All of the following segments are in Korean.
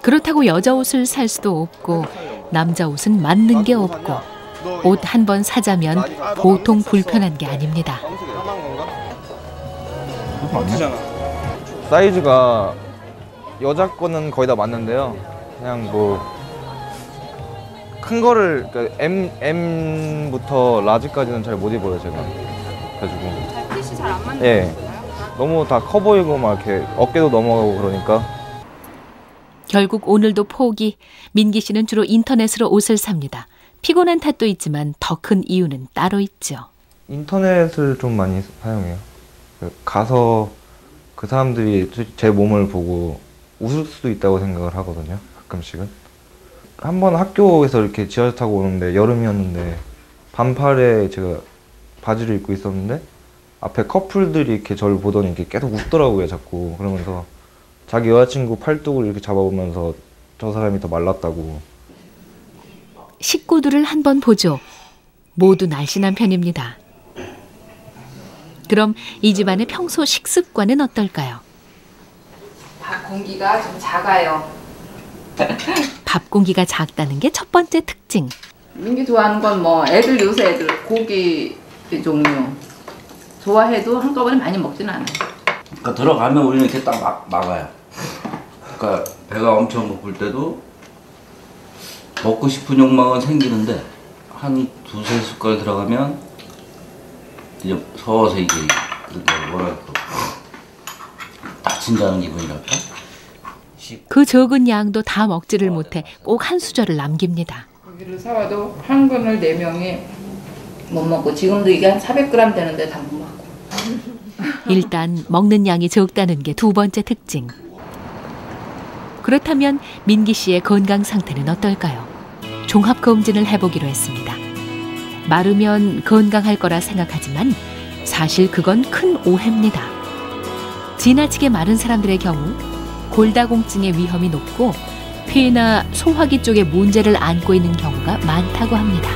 그렇다고 여자 옷을 살 수도 없고 남자 옷은 맞는 게 없고 옷 한 번 사자면 보통 불편한 게 아닙니다. 사이즈가 여자 거는 거의 다 맞는데요. 그냥 뭐 큰 거를 그러니까 M부터 라지까지는 잘 못 입어요, 제가. 그래가지고 핏이 잘 안 맞는 예, 너무 다 커 보이고 막 이렇게 어깨도 넘어가고 그러니까. 결국 오늘도 포기. 민기 씨는 주로 인터넷으로 옷을 삽니다. 피곤한 탓도 있지만 더 큰 이유는 따로 있죠. 인터넷을 좀 많이 사용해요. 가서 그 사람들이 제 몸을 보고 웃을 수도 있다고 생각을 하거든요, 가끔씩은. 한번 학교에서 이렇게 지하철 타고 오는데 여름이었는데 반팔에 제가 바지를 입고 있었는데 앞에 커플들이 이렇게 저를 보더니 이렇게 계속 웃더라고요, 자꾸. 그러면서 자기 여자친구 팔뚝을 이렇게 잡아보면서 저 사람이 더 말랐다고. 식구들을 한번 보죠. 모두 날씬한 편입니다. 그럼 이 집안의 평소 식습관은 어떨까요? 밥 공기가 좀 작아요. 밥 공기가 작다는 게 첫 번째 특징. 민기 좋아하는 건 뭐 애들 요새 애들 고기 종류 좋아해도 한꺼번에 많이 먹지는 않아요. 그러니까 들어가면 우리는 이렇게 딱 막아요. 그러니까 배가 엄청 고플 때도 먹고 싶은 욕망은 생기는데 한 두세 숟갈 들어가면 이제 서서 이게 뭐랄까 다친다는 기분이랄까? 그 적은 양도 다 먹지를 못해 꼭 한 수저를 남깁니다. 고기를 사와도 한 근을 4명이 못 먹고 지금도 이게 한 400g 되는데 다 못 먹고. 일단 먹는 양이 적다는 게 두 번째 특징. 그렇다면 민기 씨의 건강 상태는 어떨까요? 종합검진을 해보기로 했습니다. 마르면 건강할 거라 생각하지만 사실 그건 큰 오해입니다. 지나치게 마른 사람들의 경우 골다공증의 위험이 높고 폐나 소화기 쪽에 문제를 안고 있는 경우가 많다고 합니다.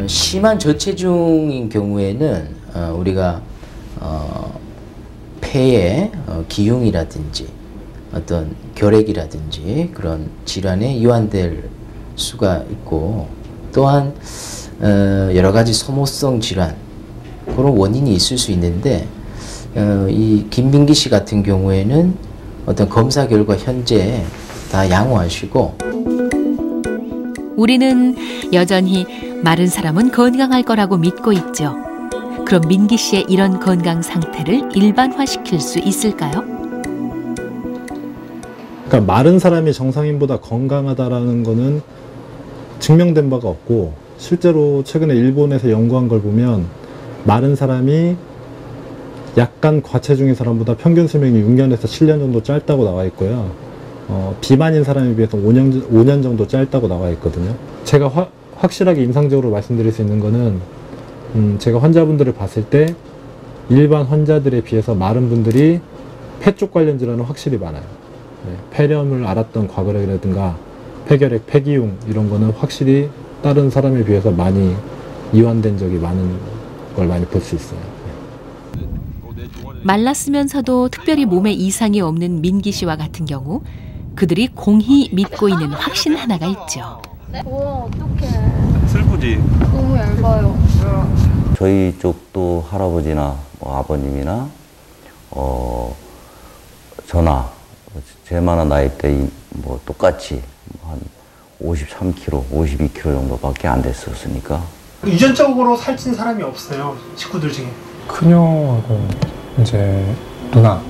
심한 저체중인 경우에는 우리가 폐에 기흉이라든지 어떤 결핵이라든지 그런 질환에 이완될 수가 있고 또한 여러 가지 소모성 질환 그런 원인이 있을 수 있는데 이 김민기 씨 같은 경우에는 어떤 검사 결과 현재 다 양호하시고 우리는 여전히 마른 사람은 건강할 거라고 믿고 있죠. 그럼 민기 씨의 이런 건강 상태를 일반화시킬 수 있을까요? 그러니까 마른 사람이 정상인보다 건강하다라는 거는 증명된 바가 없고 실제로 최근에 일본에서 연구한 걸 보면 마른 사람이 약간 과체중인 사람보다 평균 수명이 6년에서 7년 정도 짧다고 나와 있고요. 비만인 사람에 비해서 5년 정도 짧다고 나와 있거든요. 제가 확실하게 인상적으로 말씀드릴 수 있는 거는 제가 환자분들을 봤을 때 일반 환자들에 비해서 마른 분들이 폐 쪽 관련 질환은 확실히 많아요. 폐렴을 앓았던 과거라든가 폐결핵, 폐기흉 이런 거는 확실히 다른 사람에 비해서 많이 이완된 적이 많은 걸 많이 볼 수 있어요. 말랐으면서도 특별히 몸에 이상이 없는 민기 씨와 같은 경우 그들이 공히 믿고 있는 확신 하나가 있죠. 우와, 어떡해. 슬프지? 너무 얇아요. 저희 쪽도 할아버지나 뭐 아버님이나 저나 제만한 나이 때 뭐 똑같이 한 53kg, 52kg 정도밖에 안 됐었으니까. 유전적으로 살찐 사람이 없어요, 식구들 중에. 큰형하고 이제 누나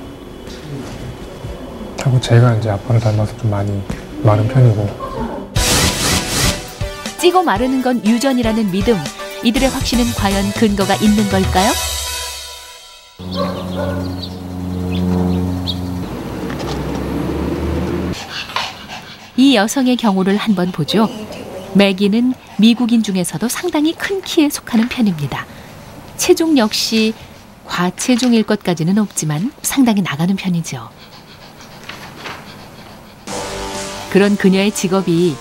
하고 제가 이제 아빠를 닮아서 좀 많이 마른 편이고. 찌고 마르는 건 유전이라는 믿음. 이들의 확신은 과연 근거가 있는 걸까요? 이 여성의 경우를 한번 보죠. 매기는 미국인 중에서도 상당히 큰 키에 속하는 편입니다. 체중 역시 과체중일 것까지는 없지만 상당히 나가는 편이죠. 그런 그녀의 직업이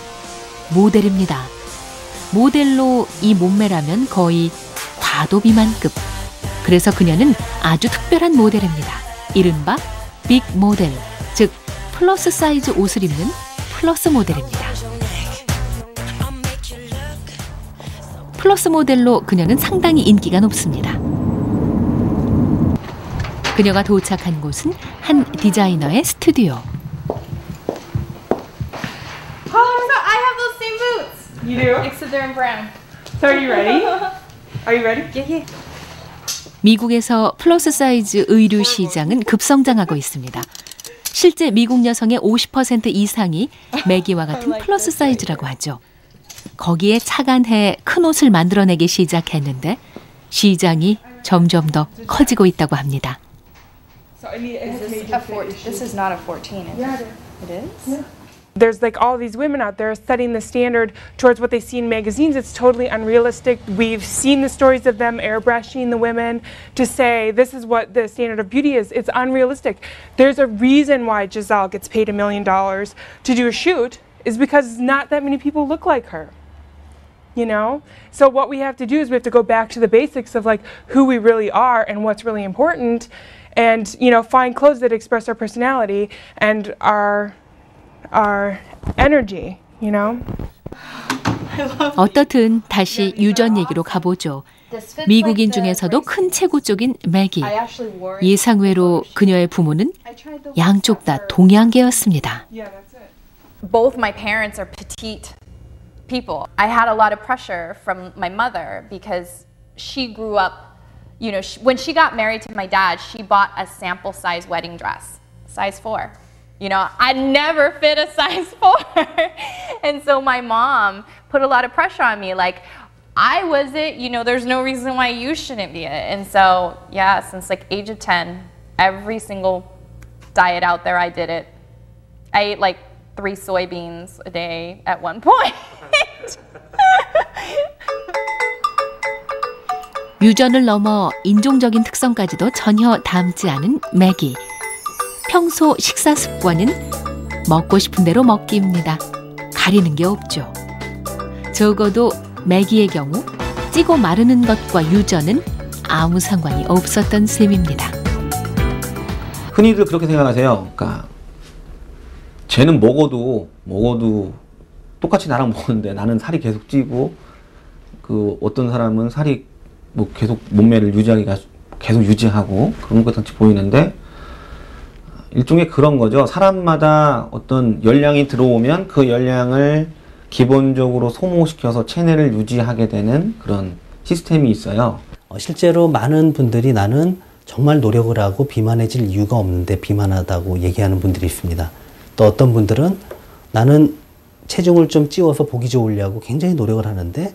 모델입니다. 모델로 이 몸매라면 거의 과도비만급. 그래서 그녀는 아주 특별한 모델입니다. 이른바 빅 모델, 즉 플러스 사이즈 옷을 입는 플러스 모델입니다. 플러스 모델로 그녀는 상당히 인기가 높습니다. 그녀가 도착한 곳은 한 디자이너의 스튜디오. I have those same boots. You do? Except they're in brown. So are you ready? Are you ready? Yeah. 미국에서 플러스 사이즈 의류 시장은 급성장하고 있습니다. 실제 미국 여성의 50% 이상이 매기와 같은 플러스 사이즈라고 하죠. 거기에 착안해 큰 옷을 만들어내기 시작했는데 시장이 점점 더 커지고 있다고 합니다. This is not a 14. It is? There's like all these women out there setting the standard towards what they see in magazines. It's totally unrealistic. We've seen the stories of them airbrushing the women to say this is what the standard of beauty is. It's unrealistic. There's a reason why Giselle gets paid $1 million to do a shoot is because not that many people look like her. You know? So what we have to do is we have to go back to the basics of like who we really are and what's really important and, you know, find clothes that express our personality and our energy, you know? 어떻든 다시 유전 얘기로 가보죠. 미국인 중에서도 큰 체구 쪽인 매기. 예상외로 그녀의 부모는 양쪽 다 동양계였습니다. Both my parents are petite people. I had a lot of pressure from my mother because she grew up, you know, when she got married to my dad, she bought a sample size wedding dress, size 4. You know, I never fit a size 4. And so my mom put a lot of pressure on me, like, I was it, you know, there's no reason why you shouldn't be it. And so, yeah, since like age of 10, every single diet out there, I did it. I ate like 3 soybeans a day at one point. 유전을 넘어 인종적인 특성까지도 전혀 닮지 않은 매기. 평소 식사 습관은 먹고 싶은 대로 먹기입니다. 가리는 게 없죠. 적어도 매기의 경우 찌고 마르는 것과 유전은 아무 상관이 없었던 셈입니다. 흔히들 그렇게 생각하세요. 그러니까 쟤는 먹어도 똑같이 나랑 먹었는데 나는 살이 계속 찌고 그 어떤 사람은 살이 뭐 계속 몸매를 유지하기가 계속 유지하고 그런 것 같이 보이는데 일종의 그런 거죠. 사람마다 어떤 열량이 들어오면 그 열량을 기본적으로 소모시켜서 체내를 유지하게 되는 그런 시스템이 있어요. 실제로 많은 분들이 나는 정말 노력을 하고 비만해질 이유가 없는데 비만하다고 얘기하는 분들이 있습니다. 또 어떤 분들은 나는 체중을 좀 찌워서 보기 좋으려고 굉장히 노력을 하는데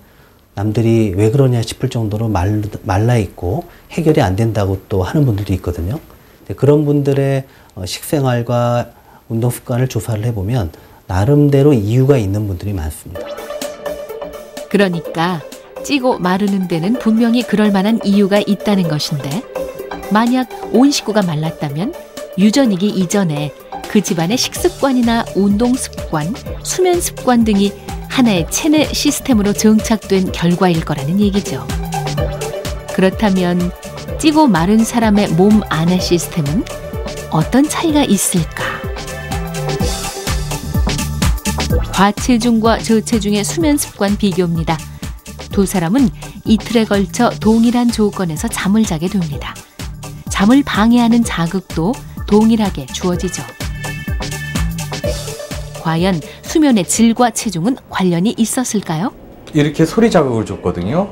남들이 왜 그러냐 싶을 정도로 말라 있고 해결이 안 된다고 또 하는 분들도 있거든요. 그런 분들의 식생활과 운동 습관을 조사를 해보면 나름대로 이유가 있는 분들이 많습니다. 그러니까 찌고 마르는 데는 분명히 그럴 만한 이유가 있다는 것인데 만약 온 식구가 말랐다면 유전이기 이전에 그 집안의 식습관이나 운동 습관, 수면 습관 등이 하나의 체내 시스템으로 정착된 결과일 거라는 얘기죠. 그렇다면 찌고 마른 사람의 몸 안의 시스템은 어떤 차이가 있을까? 과체중과 저체중의 수면 습관 비교입니다. 두 사람은 이틀에 걸쳐 동일한 조건에서 잠을 자게 됩니다. 잠을 방해하는 자극도 동일하게 주어지죠. 과연 수면의 질과 체중은 관련이 있었을까요? 이렇게 소리 자극을 줬거든요.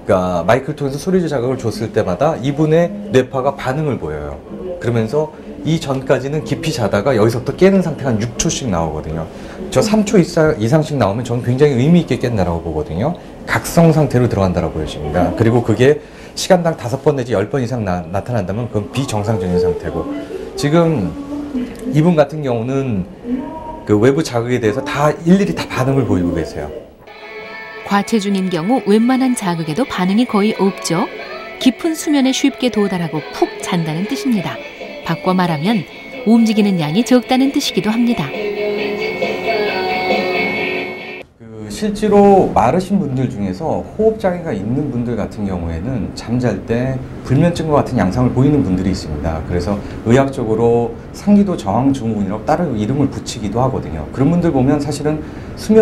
그러니까 마이크를 통해서 소리 자극을 줬을 때마다 이분의 뇌파가 반응을 보여요. 그러면서 이 전까지는 깊이 자다가 여기서부터 깨는 상태가 한 6초씩 나오거든요. 저 3초 이상씩 나오면 저는 굉장히 의미 있게 깬다라고 보거든요. 각성 상태로 들어간다고 보여집니다. 그리고 그게 시간당 5번 내지 10번 이상 나타난다면 그건 비정상적인 상태고, 지금 이분 같은 경우는 그 외부 자극에 대해서 다 일일이 다 반응을 보이고 계세요. 과체중인 경우 웬만한 자극에도 반응이 거의 없죠. 깊은 수면에 쉽게 도달하고 푹 잔다는 뜻입니다. 바꿔 말하면 움직이는 양이 적다는 뜻이기도 합니다. 실제로 마르신 분들 중에서 호흡장애가 있는 분들 같은 경우에는 잠잘 때 불면증과 같은 양상을 보이는 분들이 있습니다. 그래서 의학적으로 상기도 저항 증후군이라고 따로 이름을 붙이기도 하거든요. 그런 분들 보면 사실은 수면